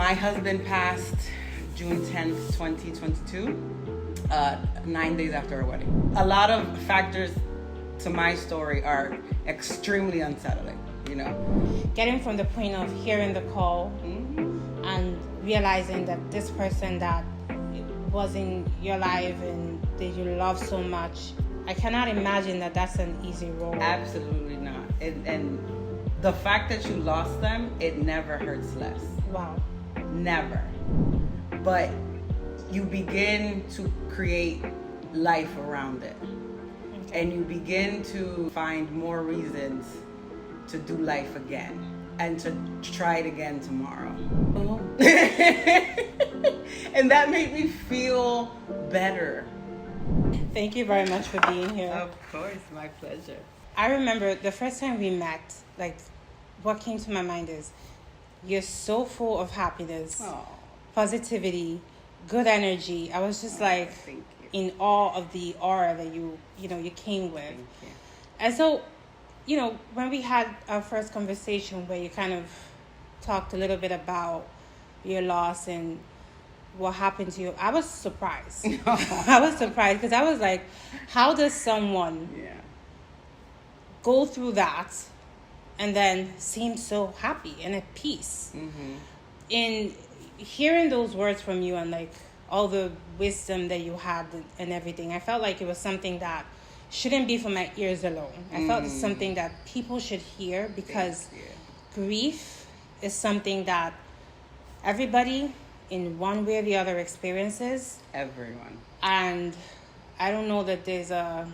My husband passed June 10th, 2022, 9 days after our wedding. A lot of factors to my story are extremely unsettling, you know. Getting from the point of hearing the call and realizing that this person that was in your life and that you love so much, I cannot imagine that that's an easy role. Absolutely not. And the fact that you lost them, it never hurts less. Wow. Never. But you begin to create life around it. Okay. And you begin to find more reasons to do life again and to try it again tomorrow. Oh. And that made me feel better. Thank you very much for being here. Of course, my pleasure. I remember the first time we met, like, what came to my mind is you're so full of happiness, positivity, good energy. I was just like in awe of the aura that you came with. And so, when we had our first conversation where you kind of talked a little bit about your loss and what happened to you, I was surprised. I was surprised because I was like, how does someone go through that and then seem so happy and at peace? In hearing those words from you and like all the wisdom that you had and everything, I felt like it was something that shouldn't be for my ears alone. I felt it's something that people should hear because grief is something that everybody in one way or the other experiences. Everyone. And I don't know that there's a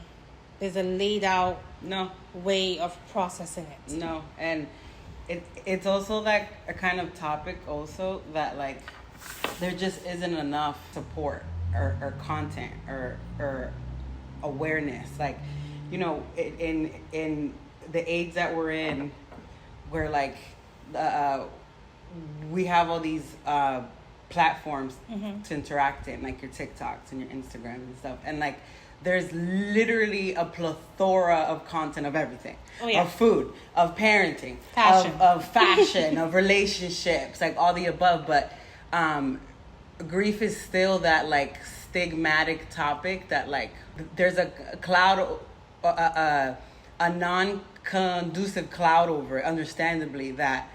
laid out way of processing it. No. And it's also like a kind of topic also that like there just isn't enough support or content or awareness. Like, in the age that we're in, where like we have all these platforms to interact in, like your TikToks and your Instagram and stuff, and like there's literally a plethora of content of everything. Of food, of parenting, of fashion, of relationships, like all the above. But grief is still that like stigmatic topic that like there's a cloud, a non-conducive cloud over it, understandably, that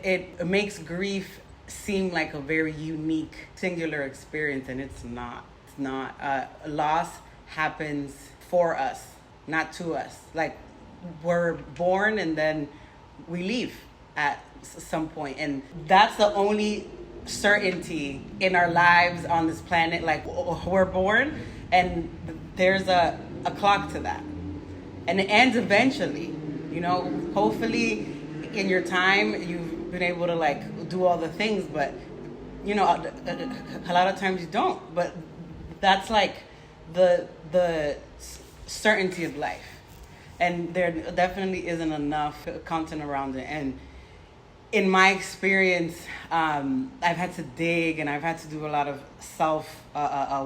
it makes grief seem like a very unique, singular experience, and it's not. It's not. Loss happens for us, not to us. Like, we're born and then we leave at some point, and that's the only certainty in our lives on this planet. Like, we're born and there's a clock to that, and it ends eventually. Hopefully in your time you've been able to like do all the things, but a lot of times you don't. But that's like the certainty of life, and there definitely isn't enough content around it. And in my experience, I've had to dig and I've had to do a lot of self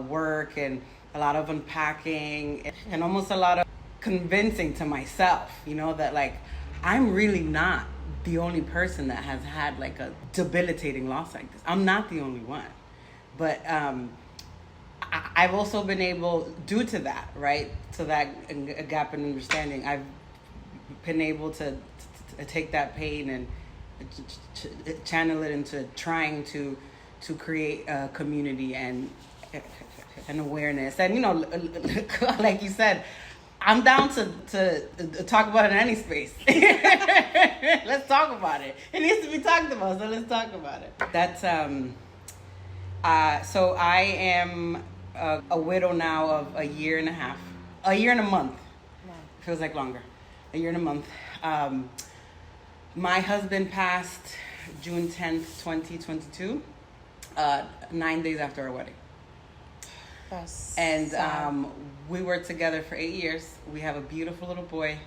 work and a lot of unpacking and almost a lot of convincing to myself, that like I'm really not the only person that has had like a debilitating loss like this. I'm not the only one. But I've also been able, due to that, right, to that gap in understanding, I've been able to take that pain and channel it into trying to create a community and an awareness. And like you said, I'm down to talk about it in any space. Let's talk about it. It needs to be talked about, so let's talk about it. That's so I am a widow now of a year and a month. Wow. Feels like longer. A year and a month. My husband passed June 10th, 2022, 9 days after our wedding. And we were together for 8 years. We have a beautiful little boy.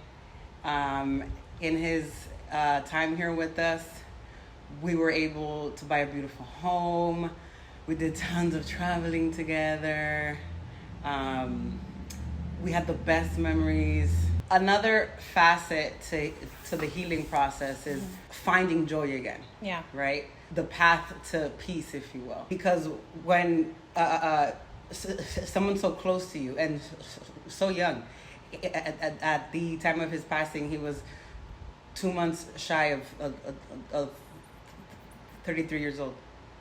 In his time here with us, we were able to buy a beautiful home. We did tons of traveling together. We had the best memories. Another facet to the healing process is finding joy again. Yeah. Right? The path to peace, if you will. Because when someone so close to you and so young, at the time of his passing, he was 2 months shy of 33 years old.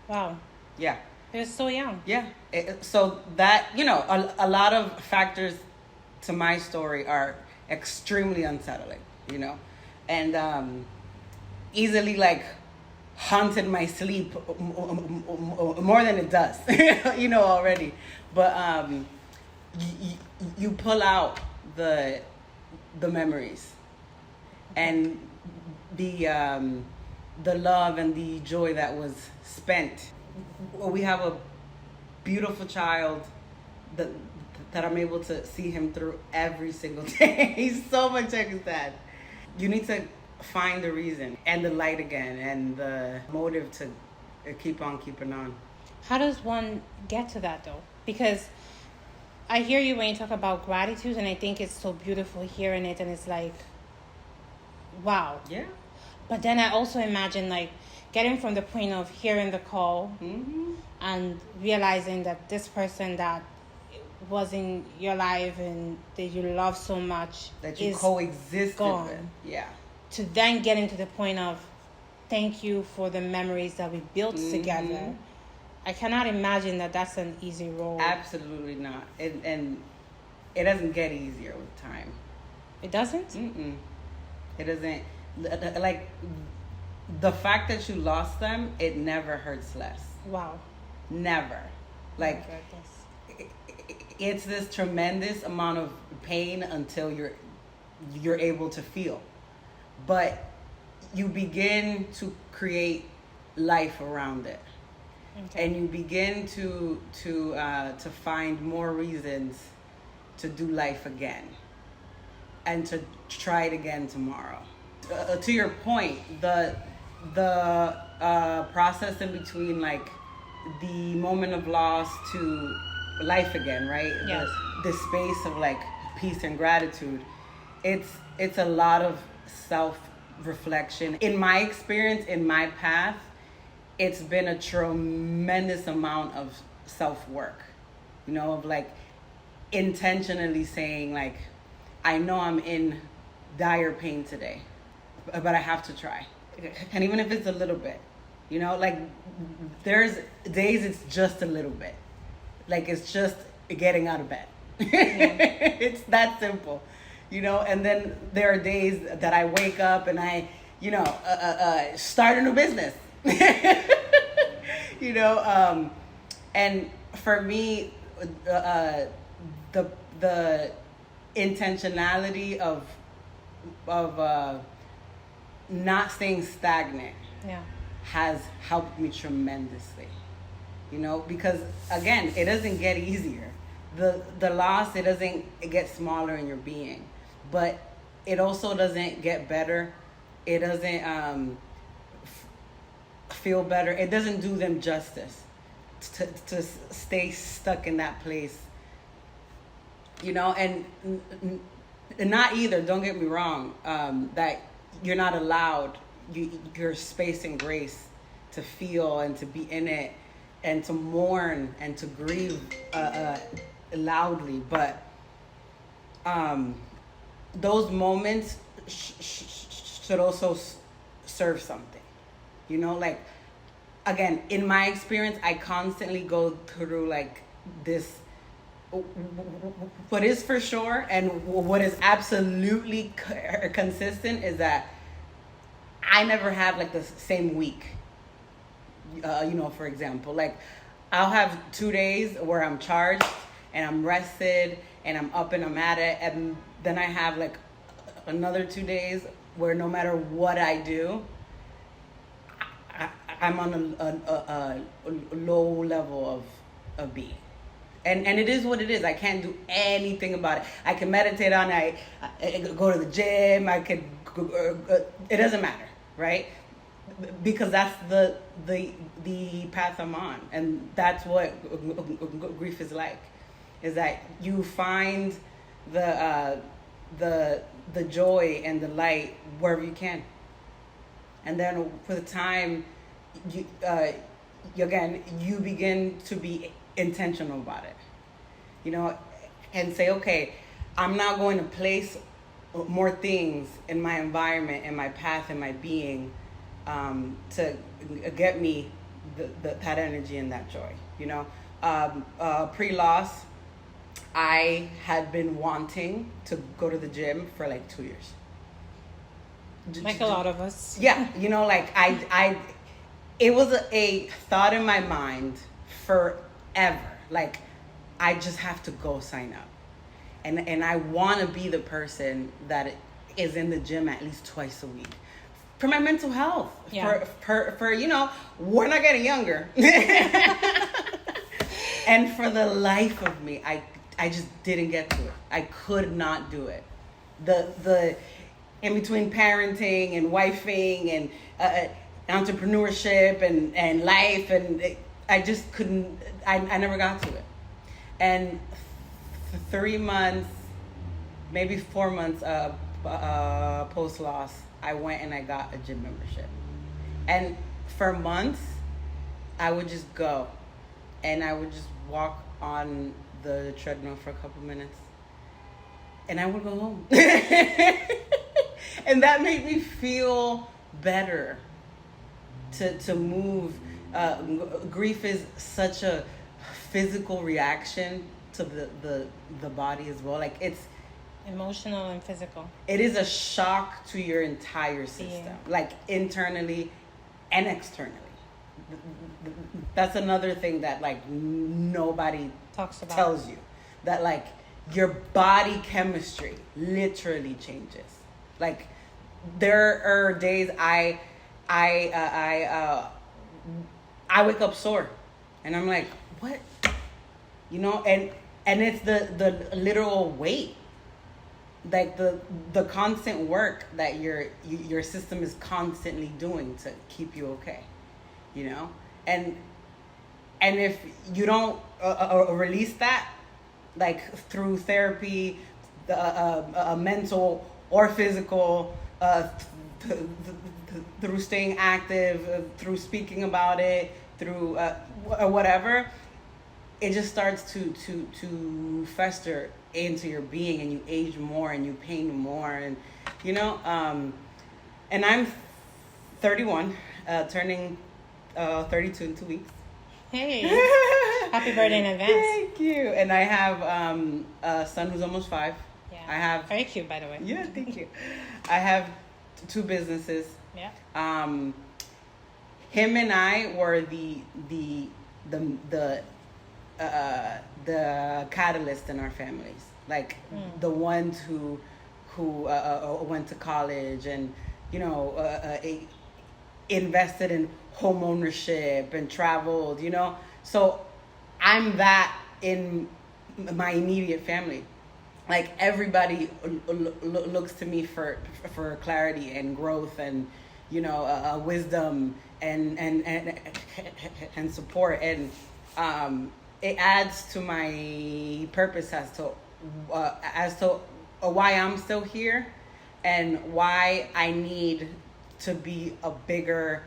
Wow. Yeah. He was so young. Yeah. So that, a lot of factors to my story are extremely unsettling, and easily like haunted my sleep more than it does, already. But you pull out the memories and the love and the joy that was spent. We have a beautiful child that I'm able to see him through every single day. He's so much like his dad. You need to find the reason and the light again and the motive to keep on keeping on. How does one get to that though? Because I hear you when you talk about gratitude, and I think it's so beautiful hearing it, and it's like, wow. Yeah. But then I also imagine like getting from the point of hearing the call and realizing that this person that was in your life and that you love so much that you coexisted gone, with. Yeah. To then getting to the point of thank you for the memories that we built together. I cannot imagine that that's an easy road. Absolutely not. And it doesn't get easier with time. It doesn't? Mm-mm. It doesn't. Like, the fact that you lost them, it never hurts less. Wow. Never. Like, it's this tremendous amount of pain until you're able to feel. But you begin to create life around it. Okay. And you begin to find more reasons to do life again and to try it again tomorrow. To your point, the process in between, like, the moment of loss to life again, right? Yes. The space of like peace and gratitude. It's a lot of self-reflection. In my experience, in my path, it's been a tremendous amount of self-work, of like intentionally saying like, I know I'm in dire pain today, but I have to try. And even if it's a little bit, like there's days it's just a little bit. Like it's just getting out of bed. Yeah. It's that simple, and then there are days that I wake up and I, start a new business. And for me, the intentionality of not staying stagnant has helped me tremendously. Because again, it doesn't get easier. The loss, it doesn't get smaller in your being, but it also doesn't get better. It doesn't feel better. It doesn't do them justice to stay stuck in that place. And not either, don't get me wrong, that you're not allowed your space and grace to feel and to be in it and to mourn and to grieve loudly. But those moments should also serve something. Like, again, in my experience, I constantly go through like this. What is for sure and what is absolutely consistent is that I never have like the same week. For example, like I'll have 2 days where I'm charged and I'm rested and I'm up and I'm at it, and then I have like another 2 days where no matter what I do, I'm on a low level of being. And it is what it is. I can't do anything about it. I can meditate on it. I go to the gym. I could. It doesn't matter, right? Because that's the path I'm on, and that's what grief is like. Is that you find the the joy and the light wherever you can. And then for the time, you you begin to be intentional about it, and say, okay, I'm not going to place more things in my environment, in my path, in my being, to get me that energy and that joy. Pre-loss, I had been wanting to go to the gym for like 2 years. Like a lot of us. Yeah, I it was a thought in my mind forever. Like, I just have to go sign up. And I want to be the person that is in the gym at least twice a week. For my mental health. Yeah. For we're not getting younger. And for the life of me, I just didn't get to it. I could not do it. The in between parenting and wifing and entrepreneurship and life, and I just couldn't. I never got to it. And 3 months, maybe 4 months post loss, I went and I got a gym membership. And for months, I would just go, and I would just walk on the treadmill for a couple minutes, and I would go home. And that made me feel better to move. Grief is such a physical reaction to the body as well. Like, it's emotional and physical. It is a shock to your entire system, like internally and externally. That's another thing that like nobody talks about. Tells you that like your body chemistry literally changes. Like, there are days I wake up sore, and I'm like, what? And it's the literal weight, like the constant work that your system is constantly doing to keep you okay, and if you don't release that, like through therapy, mental or physical, through staying active, through speaking about it, through whatever, it just starts to fester into your being, and you age more and you pain more, and and I'm 31, turning 32 in 2 weeks. Hey, happy birthday in advance. Thank you. And I have a son who's almost 5. Yeah. I have very cute, by the way. Yeah, thank you. I have 2 businesses. Yeah. Him and I were the catalyst in our families, like the ones who went to college and invested in home ownership and traveled, so I'm that in my immediate family. Like, everybody looks to me for clarity and growth and wisdom and support, and it adds to my purpose as to why I'm still here and why I need to be a bigger,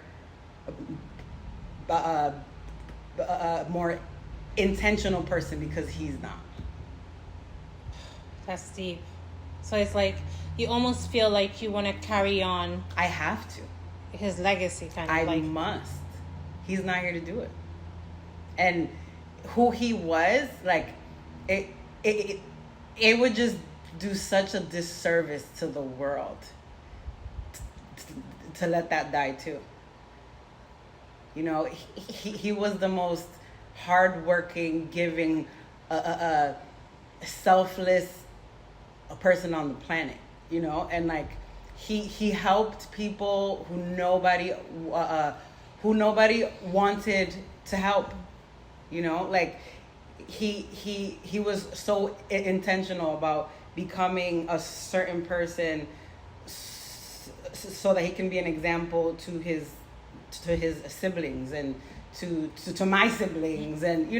more intentional person, because he's not. That's deep. So it's like you almost feel like you want to carry on. I have to. His legacy, kind of. I must. He's not here to do it. And who he was, like, it would just do such a disservice to the world to let that die too. He was the most hardworking, giving, selfless person on the planet, and like he helped people who nobody wanted to help, like he was so intentional about becoming a certain person so that he can be an example to his siblings and to my siblings, and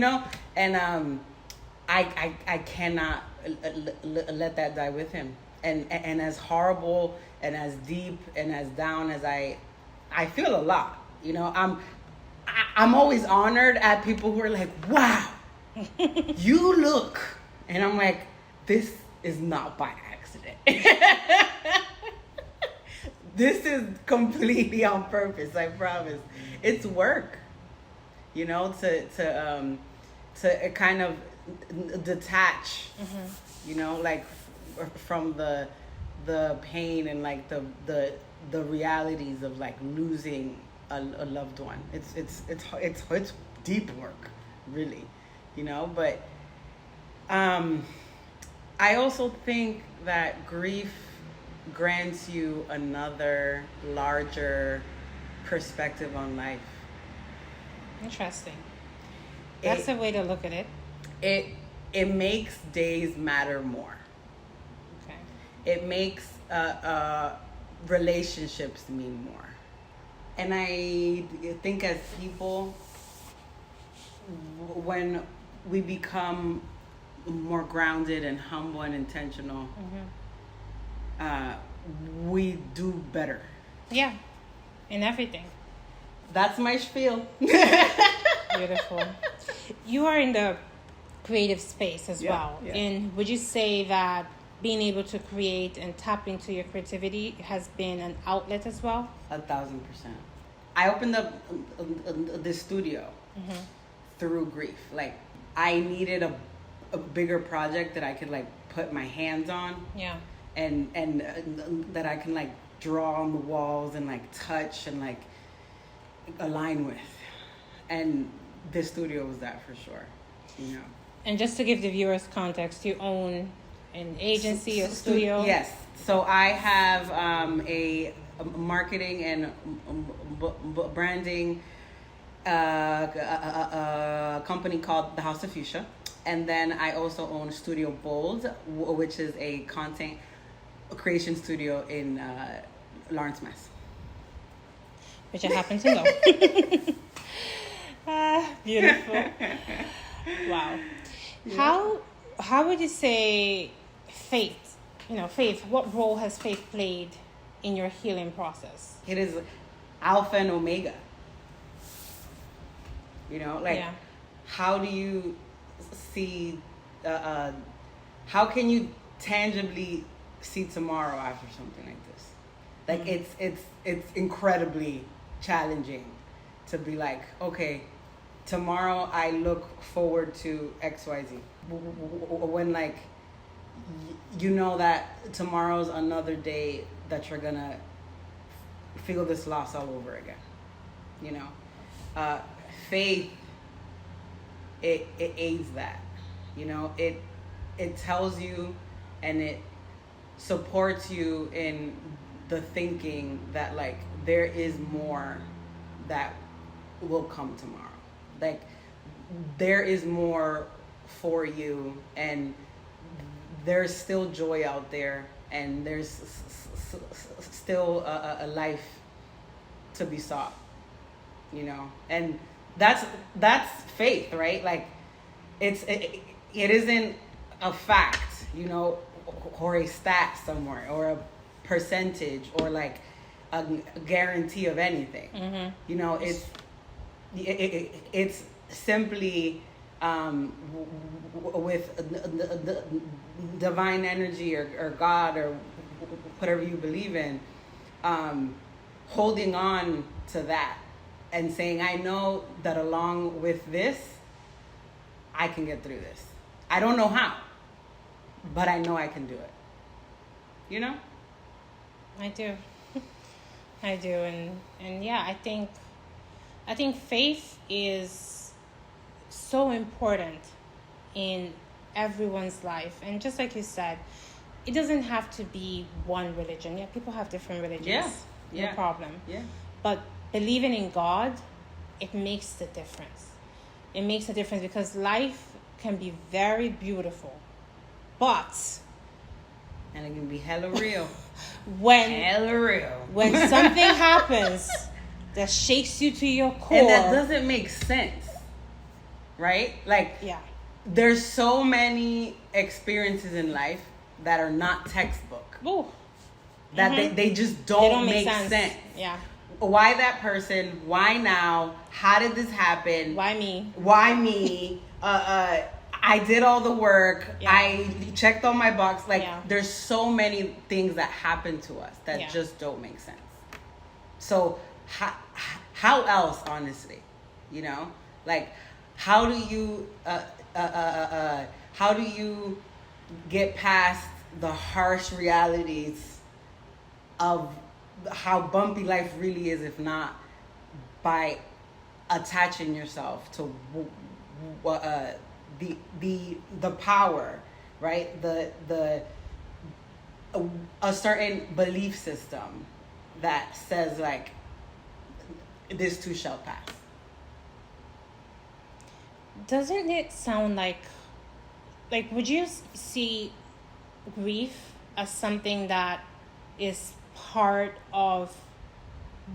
and I cannot let that die with him. and as horrible and as deep and as down as I feel a lot. You know, I'm always honored at people who are like, wow, you look. And I'm like, this is not by accident. This is completely on purpose, I promise. It's work, you know, to kind of detach, you know, like from the pain and like the realities of like losing a loved one. It's deep work, really, you know. But I also think that grief grants you another larger perspective on life. Interesting. That's a way to look at it. It makes days matter more. Okay. It makes relationships mean more. And I think as people, when we become more grounded and humble and intentional, we do better. Yeah, in everything. That's my spiel. Beautiful. You are in the creative space as well. Yeah. And would you say that being able to create and tap into your creativity has been an outlet as well? 1,000%. I opened up this studio through grief. Like, I needed a bigger project that I could like put my hands on. Yeah. And that I can like draw on the walls and like touch and like align with. And this studio was that for sure, you know. And just to give the viewers context, you own an agency, a studio? Yes. So I have a marketing and branding company called The House of Fuchsia. And then I also own Studio Bold, which is a content creation studio in Lawrence, Mass. Which I happen to know. Beautiful. Wow. Yeah. How would you say faith, what role has faith played in your healing process? It is alpha and omega. You know, like, how do you see, how can you tangibly see tomorrow after something like this? Like, it's incredibly challenging to be like, okay, tomorrow I look forward to XYZ. When like, you know that tomorrow's another day that you're gonna feel this loss all over again. You know, faith, it aids that. You know, it tells you and it supports you in the thinking that like there is more that will come tomorrow. Like, there is more for you, and there's still joy out there, and there's still a life to be sought, you know. And that's faith, right? Like, it isn't a fact, you know, or a stat somewhere, or a percentage, or like a guarantee of anything. Mm-hmm. You know, it's simply with the divine energy or God or whatever you believe in, holding on to that and saying, I know that along with this, I can get through this. I don't know how, but I know I can do it. You know? I do. I do. And yeah, I think faith is so important in everyone's life. And just like you said, it doesn't have to be one religion. Yeah, people have different religions. No problem. Yeah. But believing in God, it makes the difference. It makes a difference because life can be very beautiful, but... And it can be hella real. When something happens that shakes you to your core. And that doesn't make sense. Right? Like, there's so many experiences in life that are not textbook. Ooh. That they just don't make sense. Yeah. Why that person? Why now? How did this happen? Why me? Why me? I did all the work. Yeah. I checked all my box. Like, there's so many things that happen to us that just don't make sense. So how else, honestly, you know, like, how do you get past the harsh realities of how bumpy life really is, if not by attaching yourself to the power, right? A certain belief system that says, like, this too shall pass. Doesn't it sound like would you see grief as something that is part of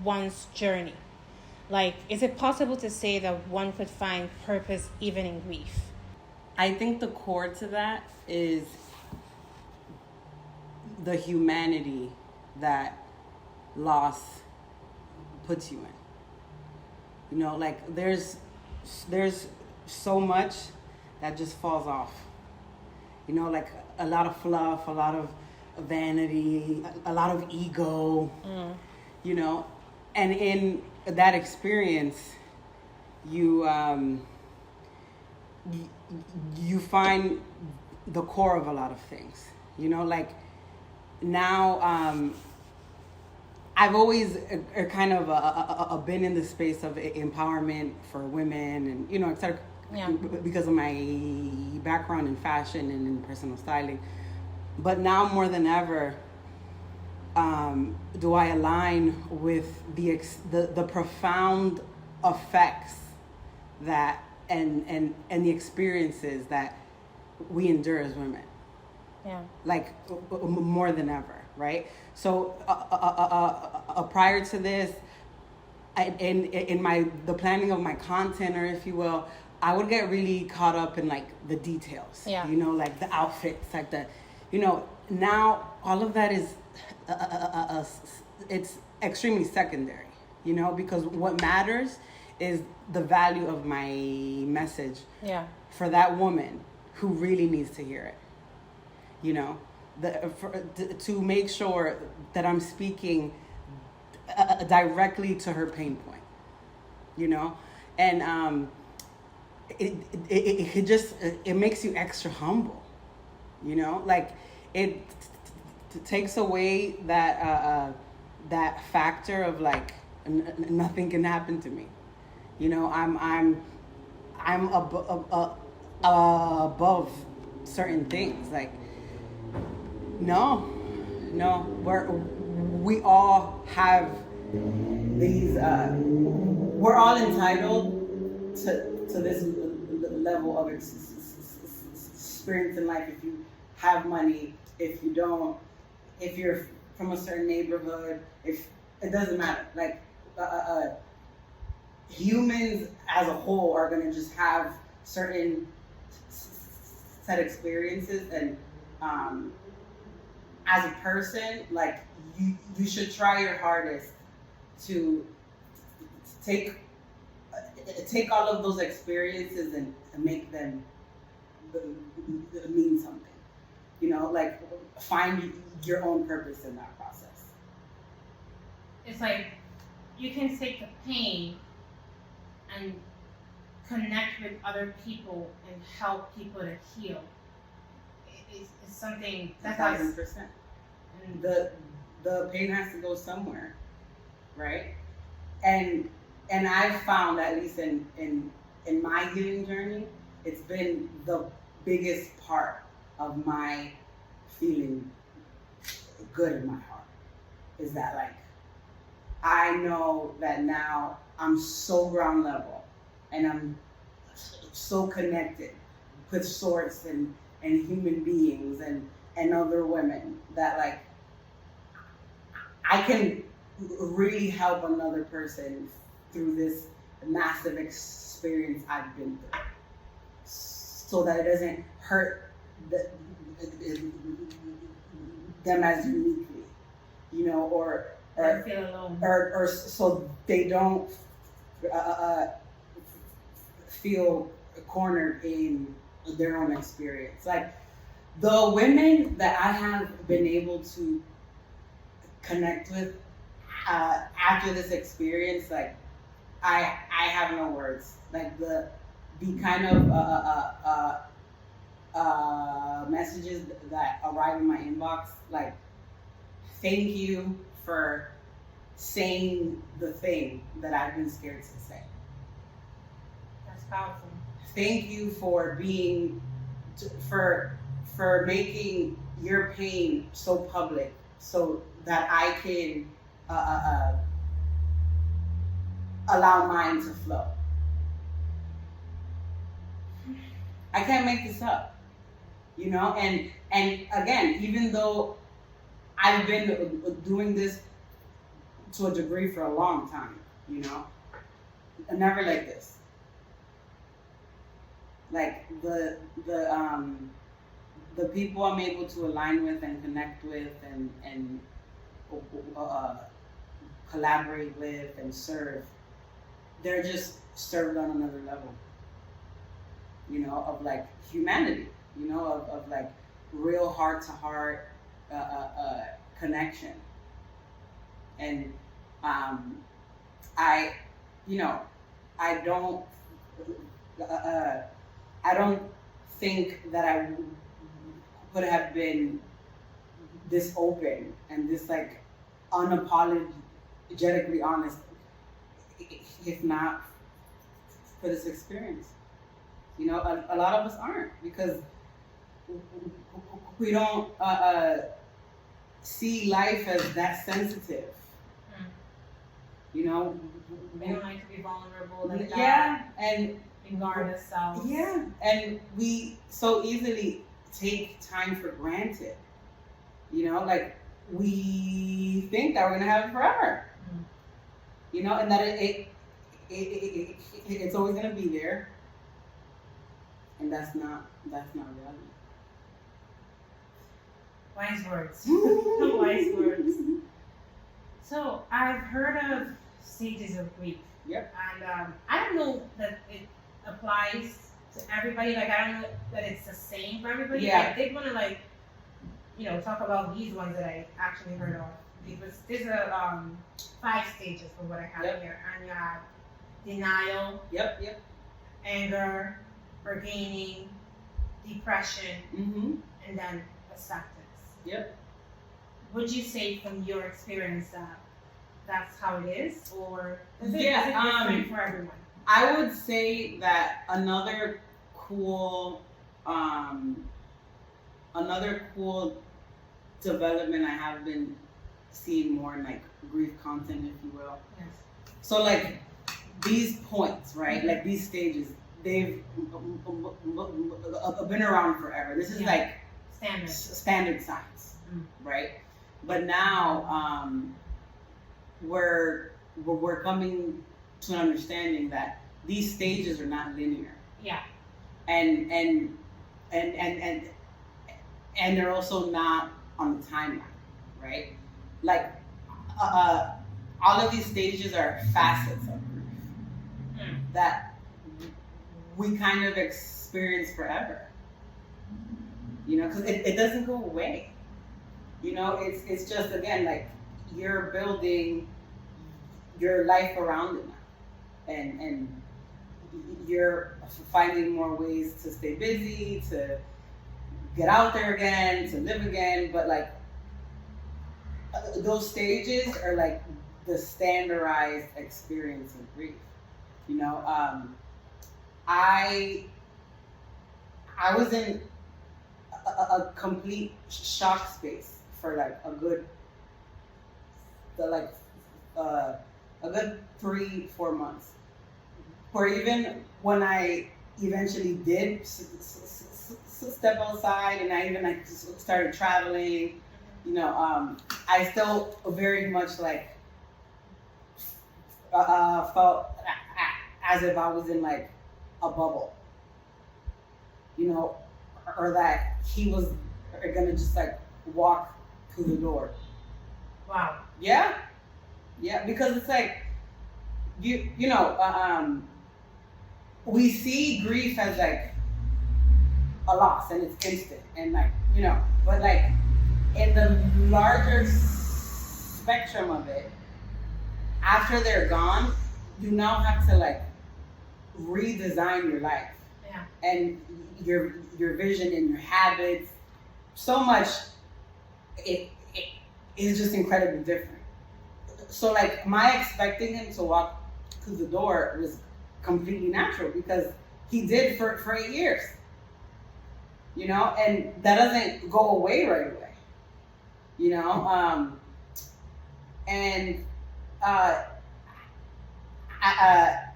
one's journey? Like, is it possible to say that one could find purpose even in grief? I think the core to that is the humanity that loss puts you in. You know, like, there's so much that just falls off. You know, like a lot of fluff, a lot of vanity, a lot of ego, you know, and in that experience, you find the core of a lot of things, you know, like now, I've always kind of been in the space of empowerment for women and, you know, et cetera, because of my background in fashion and in personal styling. But now more than ever, do I align with the profound effects that and the experiences that we endure as women. Yeah. Like more than ever, right? So prior to this, in the planning of my content, or if you will, I would get really caught up in like the details. Yeah. You know, like the outfits, like the, you know, now all of that is it's extremely secondary, you know, because what matters is the value of my message for that woman who really needs to hear it, you know, to make sure that I'm speaking directly to her pain point, you know, and it just makes you extra humble, you know, like it takes away that that factor of like nothing can happen to me, you know. I'm above certain things. Like no, we all have these. We're all entitled to this level of experience in life. If you have money, if you don't, if you're from a certain neighborhood, if it doesn't matter. Like humans as a whole are going to just have certain set experiences, and as a person, like you should try your hardest to take all of those experiences and make them mean something. You know, like find your own purpose in that process. It's like you can take the pain and connect with other people and help people to heal. It's something that's 1,000%. And the pain has to go somewhere, right? And I've found, at least in my healing journey, it's been the biggest part of my feeling good in my heart, is that like I know that now I'm so ground level and I'm so connected with source and human beings and other women that like I can really help another person through this massive experience I've been through, so that it doesn't hurt the, them as uniquely, you know, or feel alone, or so they don't feel cornered in their own experience. Like the women that I have been able to connect with after this experience, like I have no words. Like the kind of messages that arrive in my inbox, like thank you for saying the thing that I've been scared to say. That's powerful. Thank you for being for making your pain so public so that I can allow mine to flow. I can't make this up, you know, and again, even though I've been doing this to a degree for a long time, you know, never like this. Like the people I'm able to align with and connect with and collaborate with and serve, they're just served on another level, you know, of like humanity, you know, of like real heart to heart connection. And I don't think that I would have been this open and this like unapologetically honest if not for this experience. You know, a lot of us aren't, because we don't see life as that sensitive. You know, we don't like to be vulnerable like that. Yeah, and guard ourselves. Yeah, and we so easily take time for granted. You know, like we think that we're gonna have it forever. You know, and that it's always gonna be there, and that's not reality. Wise words. Wise words. So I've heard of stages of grief. Yep. And I don't know that it applies to everybody. Like, I don't know that it's the same for everybody. Yeah. I did want to, talk about these ones that I actually heard of. Because there's 5 stages from what I have here. And you have denial. Yep. Anger, bargaining, depression, and then acceptance. Yep. Would you say from your experience that that's how it is, or is it different for everyone? I would say that another cool development I have been seeing more in like grief content, if you will. Yes. So like these points, right? Like these stages, they've been around forever. This is like standard science, right? But now we're coming to an understanding that these stages are not linear. Yeah. And they're also not on the timeline, right? Like all of these stages are facets of grief that we kind of experience forever. You know, because it doesn't go away. You know, it's just, again, like you're building your life around it now, and you're finding more ways to stay busy, to get out there again, to live again. But like those stages are like the standardized experience of grief. You know, I was in a complete shock space for like a good 3-4 months, or even when I eventually did step outside and I even like started traveling, you know, I still very much like felt as if I was in like a bubble, you know, or that he was gonna just like walk through the door. Wow. Yeah, because it's like we see grief as like a loss and it's instant and like but like in the larger spectrum of it, after they're gone, you now have to like redesign your life. Yeah. And your vision and your habits. So much it is just incredibly different. So like my expecting him to walk through the door was completely natural because he did for 8 years. And that doesn't go away right away.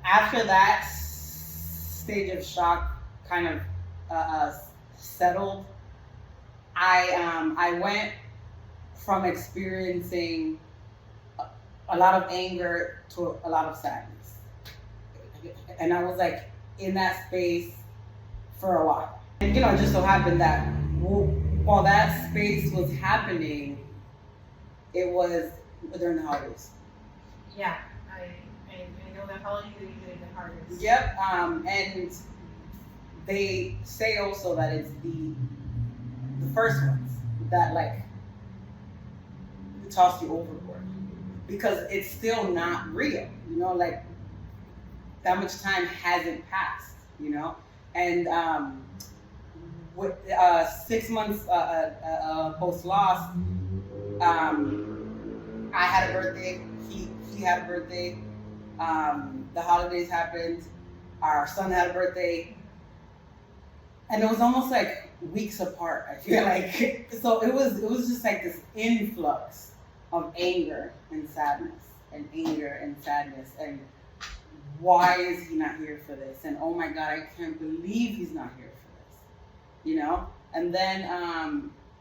After that stage of shock kind of settled, I went from experiencing a lot of anger to a lot of sadness, and I was like in that space for a while. And it just so happened that while that space was happening, it was during the holidays. Yeah, I know the holidays are usually the hardest. Yep, and they say also that it's the first ones that like toss you overboard because it's still not real. Like that much time hasn't passed. And with 6 months post loss, I had a birthday. He had a birthday. The holidays happened. Our son had a birthday, and it was almost like weeks apart. I feel like so it was just like this influx of anger and sadness, and why is he not here for this? And oh my God, I can't believe he's not here for this. And then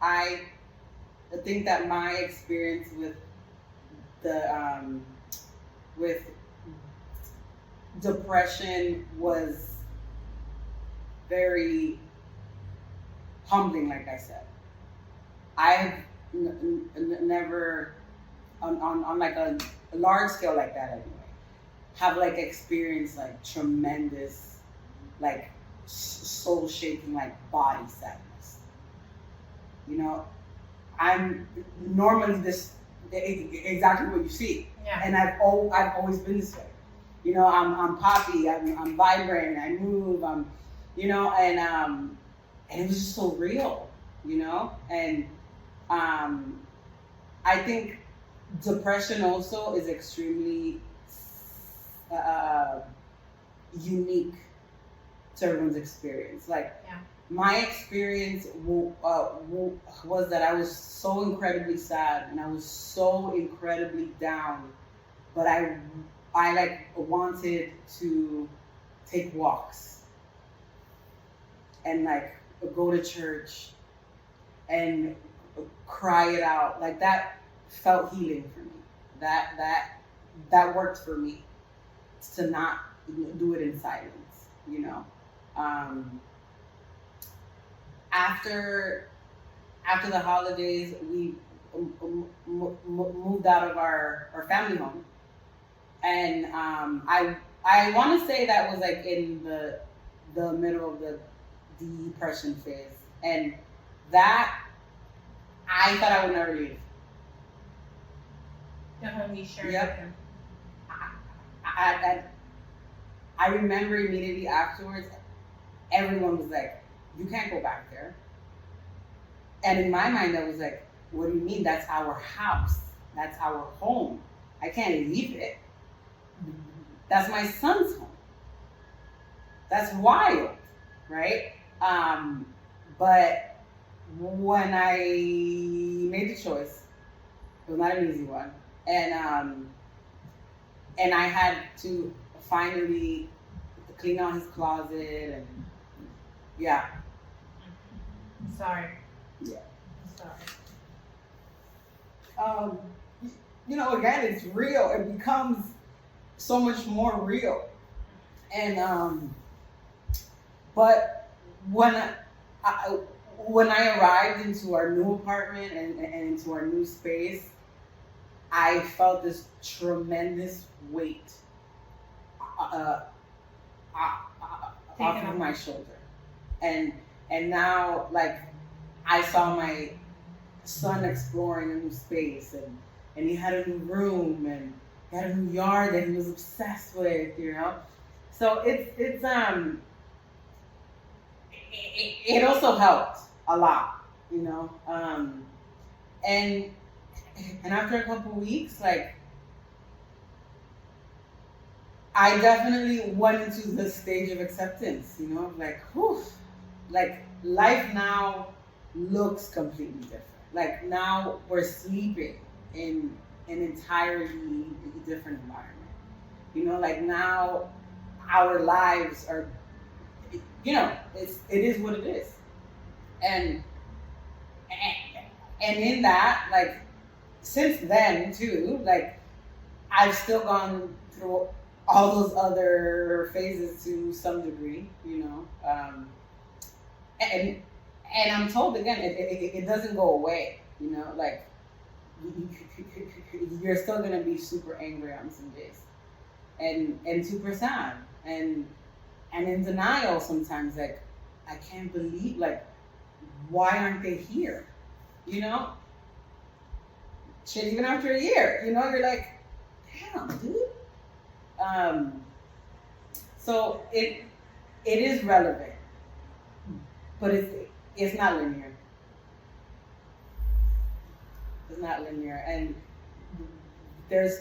I think that my experience with with depression was very humbling. Like I said, I've never on like a large scale like that anyway have like experienced like tremendous like soul shaking like body sadness. I'm normally this exactly what you see. Yeah. And I've always been this way. I'm poppy, I'm vibrant, I move, and it was just so real, and I think depression also is extremely unique to everyone's experience. Like, yeah. My experience was that I was so incredibly sad and I was so incredibly down, but I like wanted to take walks and like go to church and cry it out. Like that felt healing for me. That worked for me to not do it in silence, After the holidays, we moved out of our family home, and I want to say that was like in the middle of the depression phase, and that I thought I would never leave. The home you shared Yep. with him. I remember immediately afterwards, everyone was like, "You can't go back there." And in my mind, I was like, "What do you mean? That's our house. That's our home. I can't leave it. That's my son's home. That's wild, right?" But when I made the choice, it was not an easy one, and I had to finally clean out his closet, and yeah. Sorry. Yeah. Sorry. Again, it's real. It becomes so much more real. And but when when I arrived into our new apartment and into our new space, I felt this tremendous weight off of my shoulder, and now, like, I saw my son exploring a new space, and he had a new room, and he had a new yard that he was obsessed with, you know. So it also helped a lot, you know. And after a couple weeks, like, I definitely went into the stage of acceptance, you know, like, whew, like, life now looks completely different. Like, now we're sleeping in an entirely different environment. You know, like, now our lives are, you know, it is what it is. And in that, like, since then too, like, I've still gone through all those other phases to some degree, you know, and I'm told again, it doesn't go away, you know, like, you're still gonna be super angry on some days, and super sad, and in denial sometimes, like, I can't believe, like, why aren't they here, you know? Shit, even after a year, you know, you're like, damn, dude. So it is relevant, but it's not linear. It's not linear, and there's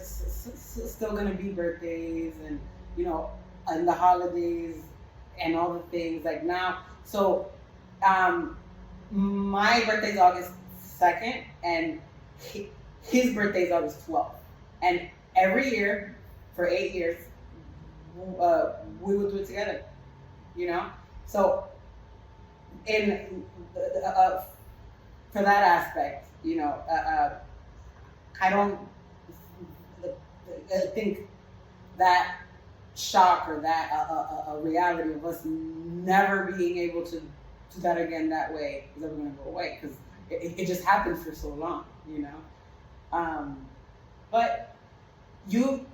still gonna be birthdays, and, you know, and the holidays and all the things, like, now. So my birthday's August 2nd, and his birthday's August 12th, and every year for 8 years we would do it together, you know. So for that aspect, you know, I don't think that shock or that a reality of us never being able to do that again that way is ever going to go away, because it just happened for so long, you know. But you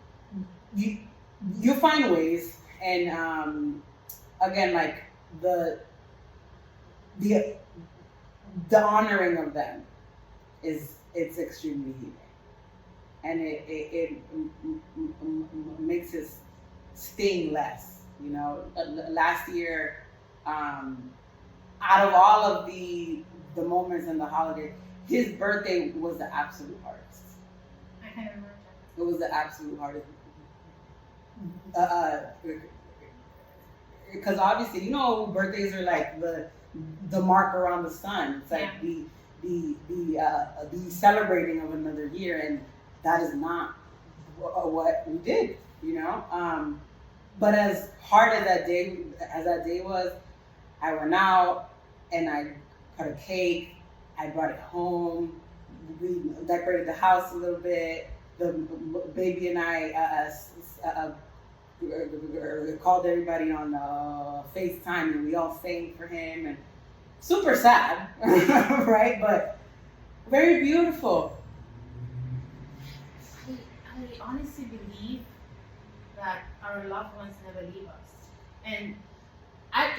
find ways, and again, like, the honoring of them it's extremely healing, and it makes us sting less, you know. Last year, out of all of the moments in the holiday, his birthday was the absolute hardest. I can remember. It was the absolute hardest. Because obviously, you know, birthdays are like the mark around the sun. It's like the celebrating of another year, and that is not what we did, you know. But as hard as that day was, I went out and I cut a cake. I brought it home. We decorated the house a little bit. The baby and I called everybody on FaceTime, and we all sang for him, and super sad, right? But very beautiful. I honestly believe that our loved ones never leave us, and I've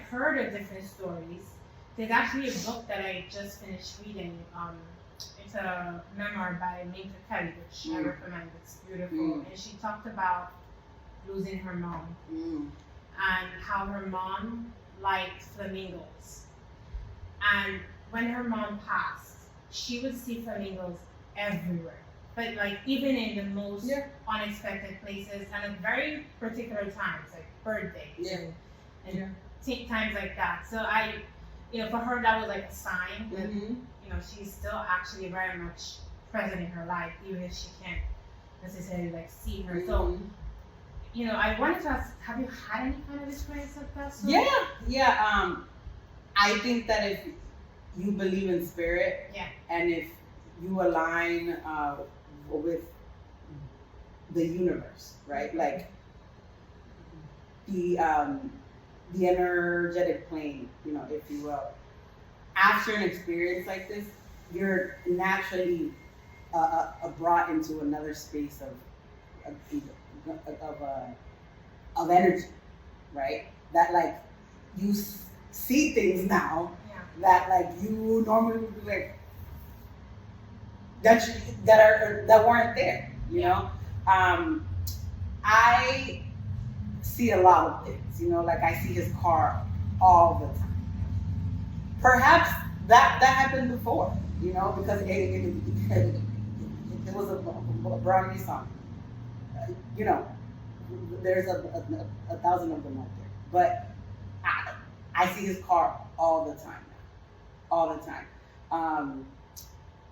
heard of different stories. There's actually a book that I just finished reading. It's a memoir by Minka Kelly, which I recommend. It's beautiful, and she talked about losing her mom, and how her mom liked flamingos, and when her mom passed, she would see flamingos everywhere, but like even in the most unexpected places, and at very particular times, like birthdays and times like that. So for her, that was like a sign that she's still actually very much present in her life, even if she can't necessarily like see her. So I wanted to ask, have you had any kind of experience like that? So I think that if you believe in spirit, and if you align with the universe, right? Like the the energetic plane, if you will. After an experience like this, you're naturally brought into another space of energy, right? That like you see things now that like you normally would be like that weren't there, I see a lot of things, like I see his car all the time. Perhaps that happened before, because it was a brownie song. There's a thousand of them out there. But I see his car all the time now. All the time.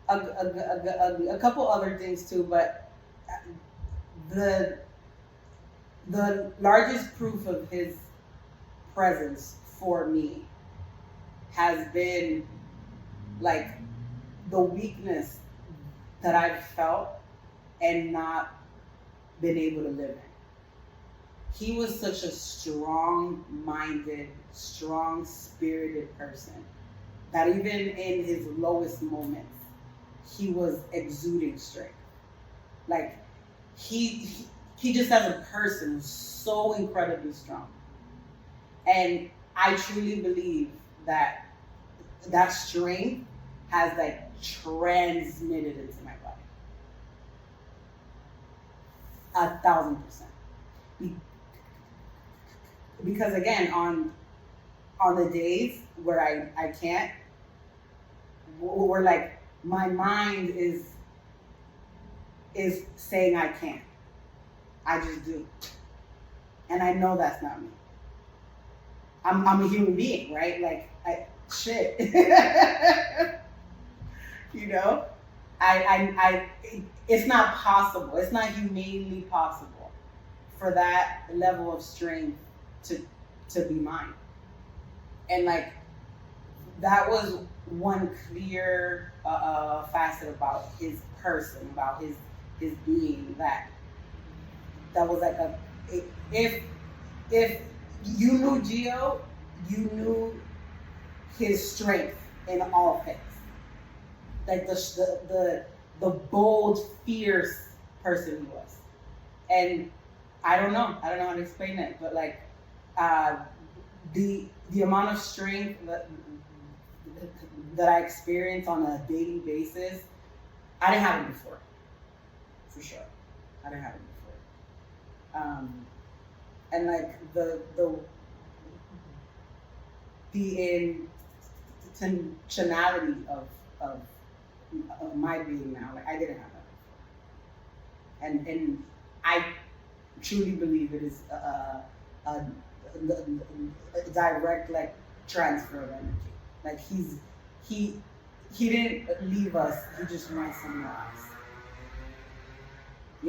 A couple other things too, but the largest proof of his presence for me has been like the weakness that I've felt and not been able to live in. He was such a strong-minded, strong-spirited person that even in his lowest moments, he was exuding strength. Like he just as a person was so incredibly strong. And I truly believe that strength has like transmitted into my body. 1,000%. Because again, on the days where I can't, where like my mind is saying I can't. I just do. And I know that's not me. I'm a human being, right? Like shit. It's not possible. It's not humanly possible for that level of strength to be mine. And like that was one clear facet about his person, about his being that was like if you knew Gio, you knew his strength in all things. Like the bold, fierce person he was. And I don't know how to explain it, but like the amount of strength that I experience on a daily basis, I didn't have it before, for sure. I didn't have it before. And like the intentionality of my being now, like I didn't have that before. And I truly believe it is a direct like transfer of energy. Like he didn't leave us, he just went somewhere else.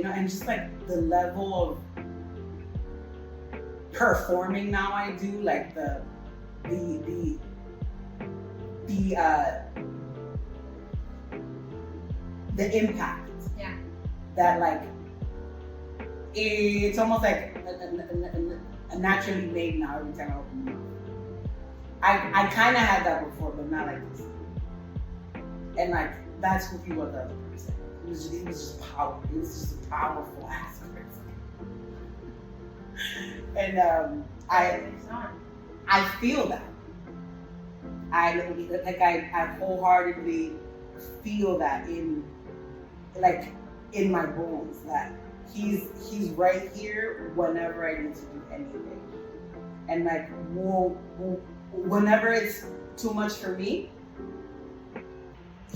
And just like the level of performing now I do, like the impact. Yeah. That like it's almost like a naturally made now every time I open my mouth. I kind of had that before, but not like this. And like that's who he was as a person. He was just power. He was just a powerful ass person. And I feel that. I wholeheartedly feel that in my bones that he's right here whenever I need to do anything. And like whenever it's too much for me,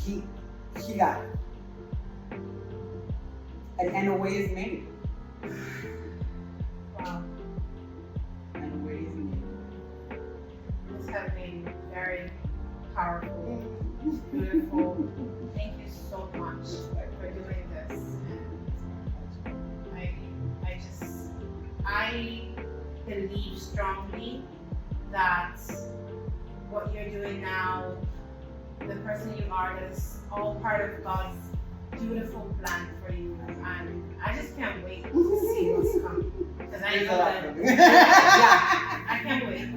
he got it. And in a way is made. Wow. In a way is made. This has been very powerful, beautiful. Thank you so much for doing this. I believe strongly that what you're doing now, the person you are, is all part of God's beautiful plan for you, and I just can't wait to see what's coming. Because I know that, I can't wait.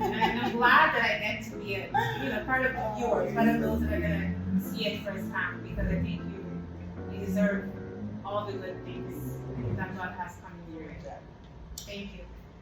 it, part of yours, part of those that are gonna see it firsthand, because I think you deserve all the good things that God has coming your way. Thank you.